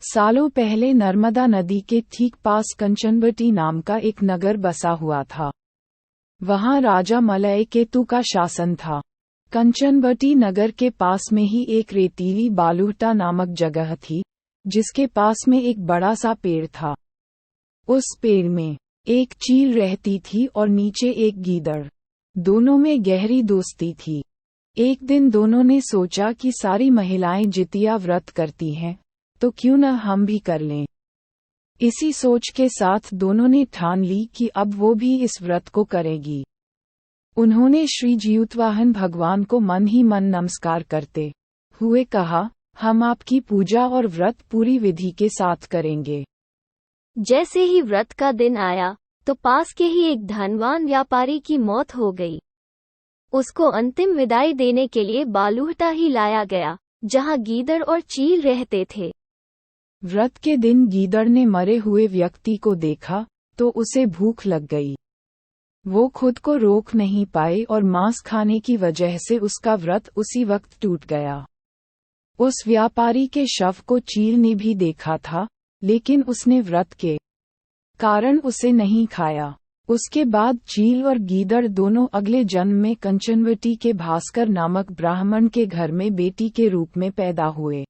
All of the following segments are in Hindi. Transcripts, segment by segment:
सालों पहले नर्मदा नदी के ठीक पास कंचनबटी नाम का एक नगर बसा हुआ था। वहां राजा मलय केतु का शासन था। कंचनबटी नगर के पास में ही एक रेतीली बालूहटा नामक जगह थी, जिसके पास में एक बड़ा सा पेड़ था। उस पेड़ में एक चील रहती थी और नीचे एक गीदड़। दोनों में गहरी दोस्ती थी। एक दिन दोनों ने सोचा कि सारी महिलाएं जितिया व्रत करती हैं, तो क्यों न हम भी कर लें। इसी सोच के साथ दोनों ने ठान ली कि अब वो भी इस व्रत को करेगी। उन्होंने श्री जियुतवाहन भगवान को मन ही मन नमस्कार करते हुए कहा, हम आपकी पूजा और व्रत पूरी विधि के साथ करेंगे। जैसे ही व्रत का दिन आया, तो पास के ही एक धनवान व्यापारी की मौत हो गई। उसको अंतिम विदाई देने के लिए बालूहटा ही लाया गया, जहां गीदड़ और चील रहते थे। व्रत के दिन गीदड़ ने मरे हुए व्यक्ति को देखा, तो उसे भूख लग गई। वो खुद को रोक नहीं पाए और मांस खाने की वजह से उसका व्रत उसी वक्त टूट गया। उस व्यापारी के शव को चील ने भी देखा था, लेकिन उसने व्रत के कारण उसे नहीं खाया। उसके बाद चील और गीदड़ दोनों अगले जन्म में कंचनबटी के भास्कर नामक ब्राह्मण के घर में बेटी के रूप में पैदा हुए।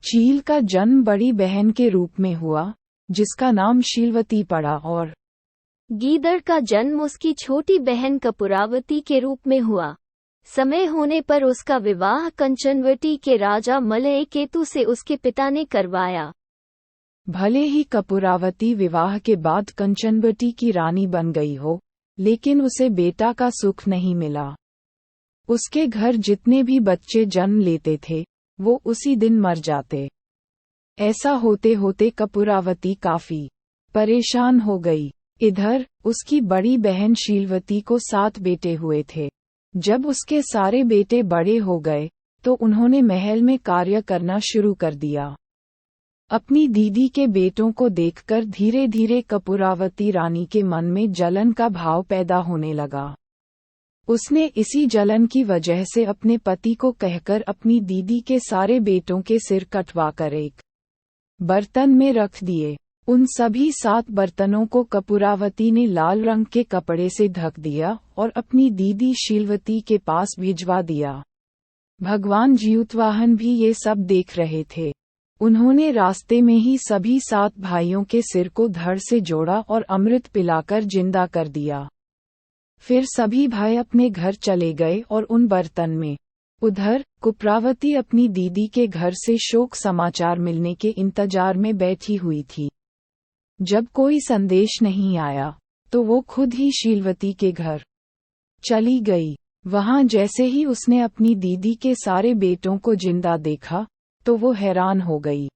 चील का जन्म बड़ी बहन के रूप में हुआ, जिसका नाम शीलवती पड़ा, और गीदड़ का जन्म उसकी छोटी बहन कपूरावती के रूप में हुआ। समय होने पर उसका विवाह कंचनबटी के राजा मलय केतु से उसके पिता ने करवाया। भले ही कपूरावती विवाह के बाद कंचनबटी की रानी बन गई हो, लेकिन उसे बेटा का सुख नहीं मिला। उसके घर जितने भी बच्चे जन्म लेते थे, वो उसी दिन मर जाते। ऐसा होते होते कपूरावती काफी परेशान हो गई। इधर उसकी बड़ी बहन शीलवती को 7 बेटे हुए थे। जब उसके सारे बेटे बड़े हो गए, तो उन्होंने महल में कार्य करना शुरू कर दिया। अपनी दीदी के बेटों को देखकर धीरे धीरे कपूरावती रानी के मन में जलन का भाव पैदा होने लगा। उसने इसी जलन की वजह से अपने पति को कहकर अपनी दीदी के सारे बेटों के सिर कटवाकर एक बर्तन में रख दिए। उन सभी 7 बर्तनों को कपूरावती ने लाल रंग के कपड़े से ढक दिया और अपनी दीदी शीलवती के पास भिजवा दिया। भगवान जियुतवाहन भी ये सब देख रहे थे। उन्होंने रास्ते में ही सभी 7 भाइयों के सिर को धड़ से जोड़ा और अमृत पिलाकर जिंदा कर दिया। फिर सभी भाई अपने घर चले गए और उन बर्तन में। उधर कपूरावती अपनी दीदी के घर से शोक समाचार मिलने के इंतजार में बैठी हुई थी। जब कोई संदेश नहीं आया, तो वो खुद ही शीलवती के घर चली गई। वहां जैसे ही उसने अपनी दीदी के सारे बेटों को जिंदा देखा, तो वो हैरान हो गई।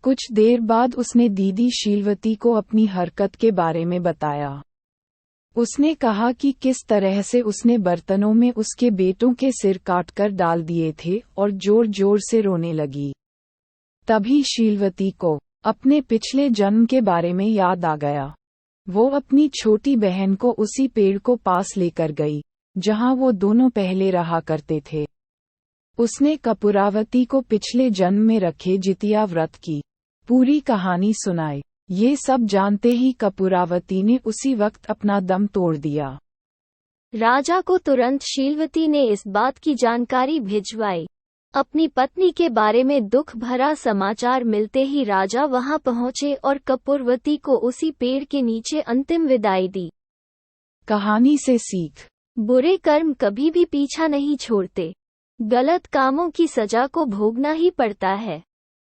कुछ देर बाद उसने दीदी शीलवती को अपनी हरकत के बारे में बताया। उसने कहा कि किस तरह से उसने बर्तनों में उसके बेटों के सिर काटकर डाल दिए थे और जोर जोर से रोने लगी। तभी शीलवती को अपने पिछले जन्म के बारे में याद आ गया। वो अपनी छोटी बहन को उसी पेड़ को पास लेकर गई, जहां वो दोनों पहले रहा करते थे। उसने कपूरावती को पिछले जन्म में रखे जितिया व्रत की पूरी कहानी सुनाई। ये सब जानते ही कपूरावती ने उसी वक्त अपना दम तोड़ दिया। राजा को तुरंत शीलवती ने इस बात की जानकारी भिजवाई। अपनी पत्नी के बारे में दुख भरा समाचार मिलते ही राजा वहां पहुंचे और कपूरवती को उसी पेड़ के नीचे अंतिम विदाई दी। कहानी से सीख: बुरे कर्म कभी भी पीछा नहीं छोड़ते। गलत कामों की सजा को भोगना ही पड़ता है।